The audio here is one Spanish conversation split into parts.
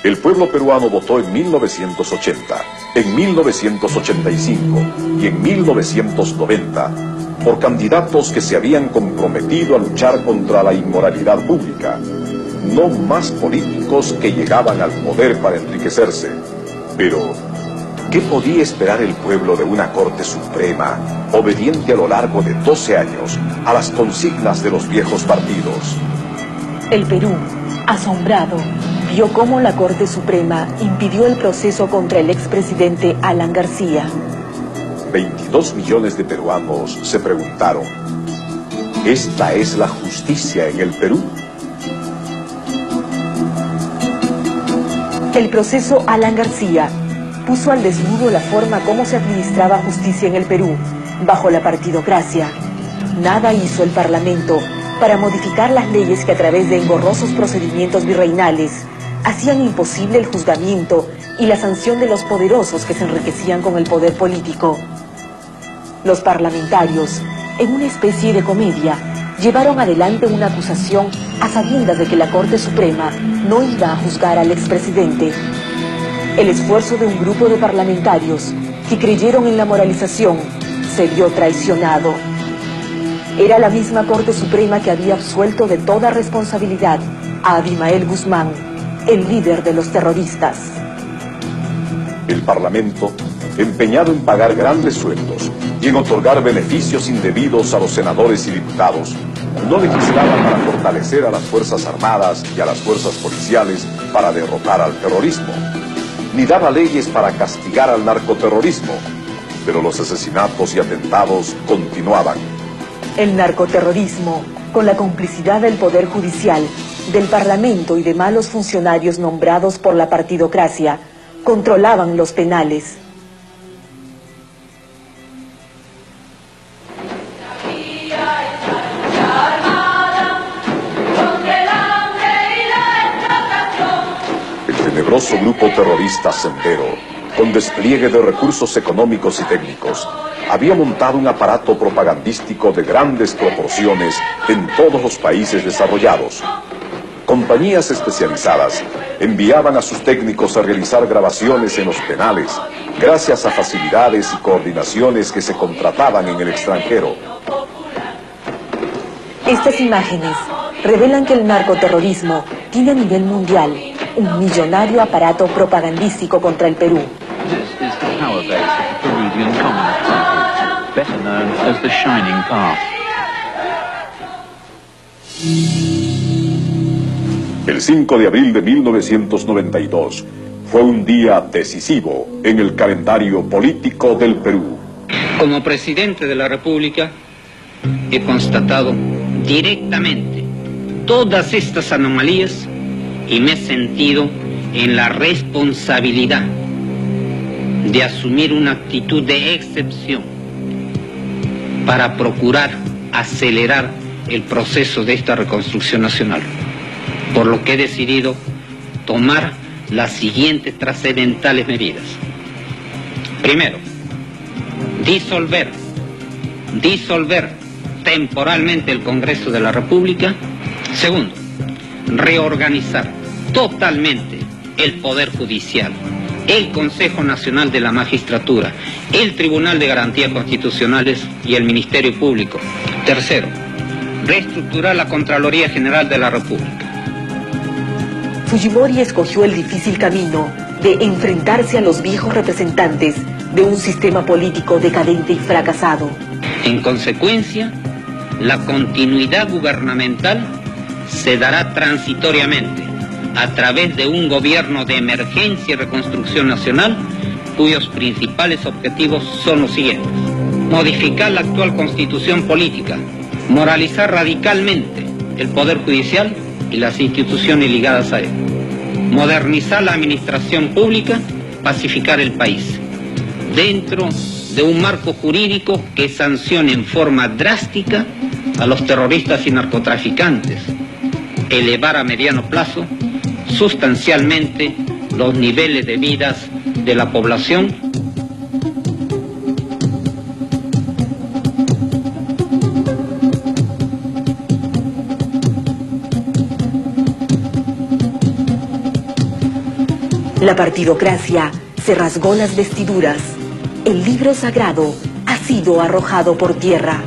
El pueblo peruano votó en 1980, en 1985 y en 1990 por candidatos que se habían comprometido a luchar contra la inmoralidad pública, no más políticos que llegaban al poder para enriquecerse. Pero, ¿qué podía esperar el pueblo de una Corte Suprema obediente a lo largo de 12 años a las consignas de los viejos partidos? El Perú, asombrado, vio cómo la Corte Suprema impidió el proceso contra el expresidente Alan García. 22 millones de peruanos se preguntaron, ¿esta es la justicia en el Perú? El proceso Alan García puso al desnudo la forma como se administraba justicia en el Perú, bajo la partidocracia. Nada hizo el Parlamento para modificar las leyes que a través de engorrosos procedimientos virreinales hacían imposible el juzgamiento y la sanción de los poderosos que se enriquecían con el poder político. Los parlamentarios, en una especie de comedia, llevaron adelante una acusación a sabiendas de que la Corte Suprema no iba a juzgar al expresidente. El esfuerzo de un grupo de parlamentarios que creyeron en la moralización se vio traicionado. Era la misma Corte Suprema que había absuelto de toda responsabilidad a Abimael Guzmán, el líder de los terroristas. El Parlamento, empeñado en pagar grandes sueldos y en otorgar beneficios indebidos a los senadores y diputados, no legislaba para fortalecer a las Fuerzas Armadas y a las fuerzas policiales para derrotar al terrorismo, ni daba leyes para castigar al narcoterrorismo, pero los asesinatos y atentados continuaban. El narcoterrorismo, con la complicidad del Poder Judicial, del Parlamento y de malos funcionarios nombrados por la partidocracia, controlaban los penales. El tenebroso grupo terrorista Sendero, con despliegue de recursos económicos y técnicos, había montado un aparato propagandístico de grandes proporciones en todos los países desarrollados. Compañías especializadas enviaban a sus técnicos a realizar grabaciones en los penales, gracias a facilidades y coordinaciones que se contrataban en el extranjero. Estas imágenes revelan que el narcoterrorismo tiene a nivel mundial un millonario aparato propagandístico contra el Perú. This is the power base of the Peruvian Communist Party, better known as the Shining Path. El 5 de abril de 1992 fue un día decisivo en el calendario político del Perú. Como presidente de la República, he constatado directamente todas estas anomalías y me he sentido en la responsabilidad de asumir una actitud de excepción para procurar acelerar el proceso de esta reconstrucción nacional, por lo que he decidido tomar las siguientes trascendentales medidas. Primero, disolver temporalmente el Congreso de la República. Segundo, reorganizar totalmente el Poder Judicial, el Consejo Nacional de la Magistratura, el Tribunal de Garantías Constitucionales y el Ministerio Público. Tercero, reestructurar la Contraloría General de la República. Fujimori escogió el difícil camino de enfrentarse a los viejos representantes de un sistema político decadente y fracasado. En consecuencia, la continuidad gubernamental se dará transitoriamente a través de un gobierno de emergencia y reconstrucción nacional, cuyos principales objetivos son los siguientes: modificar la actual constitución política, moralizar radicalmente el Poder Judicial y las instituciones ligadas a él, modernizar la administración pública, pacificar el país, dentro de un marco jurídico que sancione en forma drástica a los terroristas y narcotraficantes, elevar a mediano plazo sustancialmente los niveles de vida de la población. La partidocracia se rasgó las vestiduras. El libro sagrado ha sido arrojado por tierra.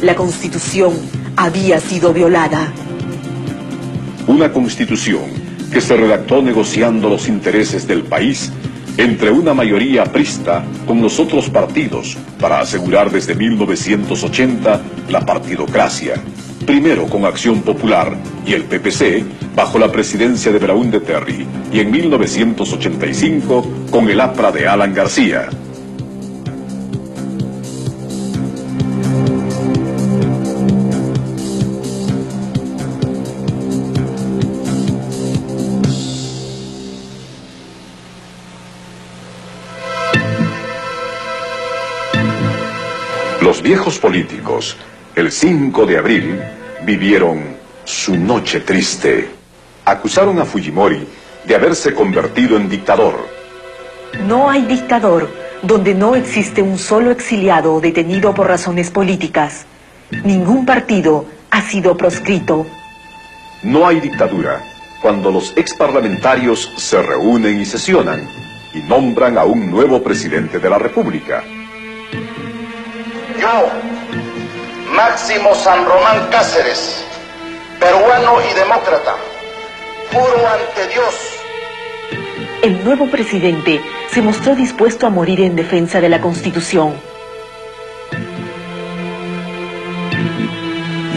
La Constitución había sido violada. Una Constitución que se redactó negociando los intereses del país entre una mayoría aprista con los otros partidos para asegurar desde 1980 la partidocracia. Primero con Acción Popular y el PPC bajo la presidencia de Belaúnde Terry y en 1985 con el APRA de Alan García. Los viejos políticos, el 5 de abril, vivieron su noche triste. Acusaron a Fujimori de haberse convertido en dictador. No hay dictador donde no existe un solo exiliado o detenido por razones políticas. Ningún partido ha sido proscrito. No hay dictadura cuando los exparlamentarios se reúnen y sesionan y nombran a un nuevo presidente de la República. Yo, Máximo San Román Cáceres, peruano y demócrata, juro ante Dios. El nuevo presidente se mostró dispuesto a morir en defensa de la Constitución.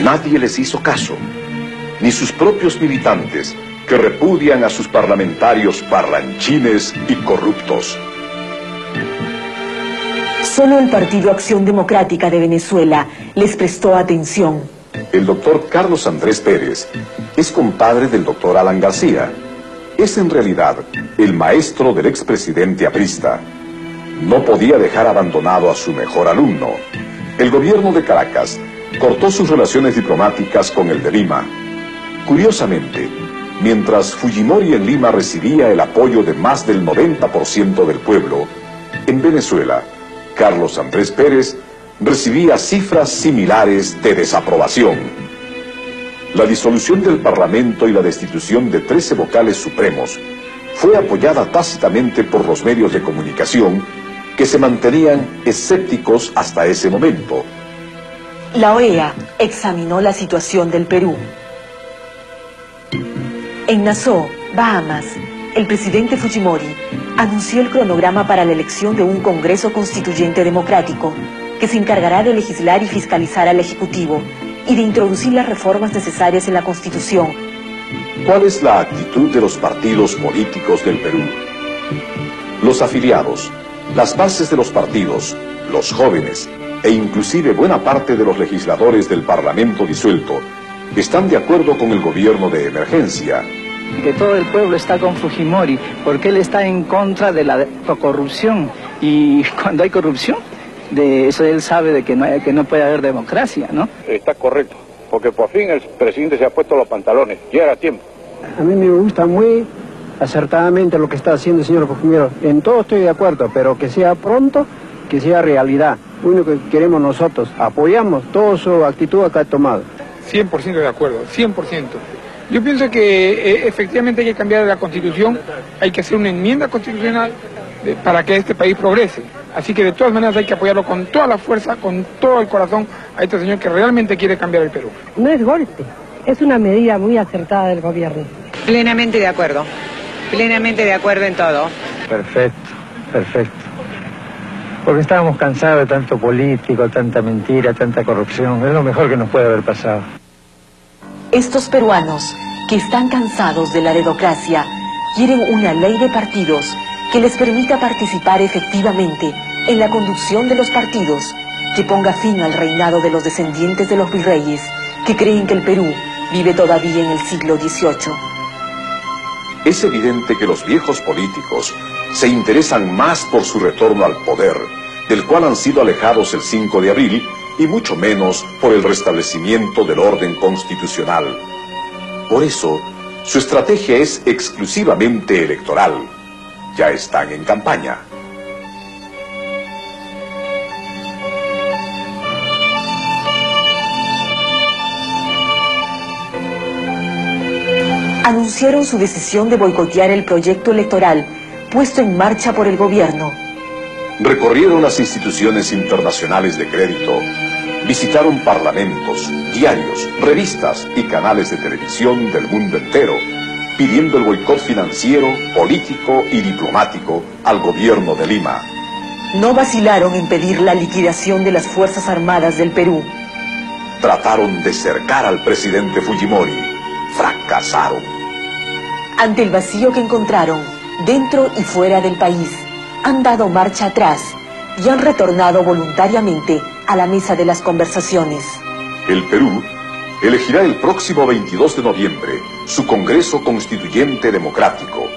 Nadie les hizo caso, ni sus propios militantes, que repudian a sus parlamentarios parlanchines y corruptos. Solo el Partido Acción Democrática de Venezuela les prestó atención. El doctor Carlos Andrés Pérez es compadre del doctor Alan García. Es en realidad el maestro del expresidente aprista. No podía dejar abandonado a su mejor alumno. El gobierno de Caracas cortó sus relaciones diplomáticas con el de Lima. Curiosamente, mientras Fujimori en Lima recibía el apoyo de más del 90% del pueblo, en Venezuela, Carlos Andrés Pérez recibía cifras similares de desaprobación. La disolución del Parlamento y la destitución de 13 vocales supremos fue apoyada tácitamente por los medios de comunicación que se mantenían escépticos hasta ese momento. La OEA examinó la situación del Perú. En Nassau, Bahamas, el presidente Fujimori anunció el cronograma para la elección de un Congreso Constituyente Democrático que se encargará de legislar y fiscalizar al Ejecutivo y de introducir las reformas necesarias en la Constitución. ¿Cuál es la actitud de los partidos políticos del Perú? Los afiliados, las bases de los partidos, los jóvenes e inclusive buena parte de los legisladores del Parlamento disuelto están de acuerdo con el gobierno de emergencia. Que todo el pueblo está con Fujimori porque él está en contra de la corrupción, y cuando hay corrupción, de eso él sabe de que no puede haber democracia, ¿no? Está correcto, porque por fin el presidente se ha puesto los pantalones, ya era tiempo. A mí me gusta muy acertadamente lo que está haciendo el señor Fujimori. En todo estoy de acuerdo, pero que sea pronto, que sea realidad. Lo único que queremos nosotros, apoyamos toda su actitud que ha tomado. 100% de acuerdo, 100%. Yo pienso que efectivamente hay que cambiar la Constitución, hay que hacer una enmienda constitucional para que este país progrese. Así que de todas maneras hay que apoyarlo con toda la fuerza, con todo el corazón a este señor que realmente quiere cambiar el Perú. No es golpe, es una medida muy acertada del gobierno. Plenamente de acuerdo en todo. Perfecto, perfecto. Porque estábamos cansados de tanto político, tanta mentira, tanta corrupción. Es lo mejor que nos puede haber pasado. Estos peruanos, que están cansados de la dedocracia, quieren una ley de partidos que les permita participar efectivamente en la conducción de los partidos, que ponga fin al reinado de los descendientes de los virreyes, que creen que el Perú vive todavía en el siglo XVIII. Es evidente que los viejos políticos se interesan más por su retorno al poder, del cual han sido alejados el 5 de abril, y mucho menos por el restablecimiento del orden constitucional. Por eso, su estrategia es exclusivamente electoral. Ya están en campaña. Anunciaron su decisión de boicotear el proyecto electoral puesto en marcha por el gobierno. Recorrieron las instituciones internacionales de crédito, visitaron parlamentos, diarios, revistas y canales de televisión del mundo entero, pidiendo el boicot financiero, político y diplomático al gobierno de Lima. No vacilaron en pedir la liquidación de las Fuerzas Armadas del Perú. Trataron de cercar al presidente Fujimori. Fracasaron. Ante el vacío que encontraron, dentro y fuera del país, han dado marcha atrás y han retornado voluntariamente a la mesa de las conversaciones. El Perú elegirá el próximo 22 de noviembre su Congreso Constituyente Democrático,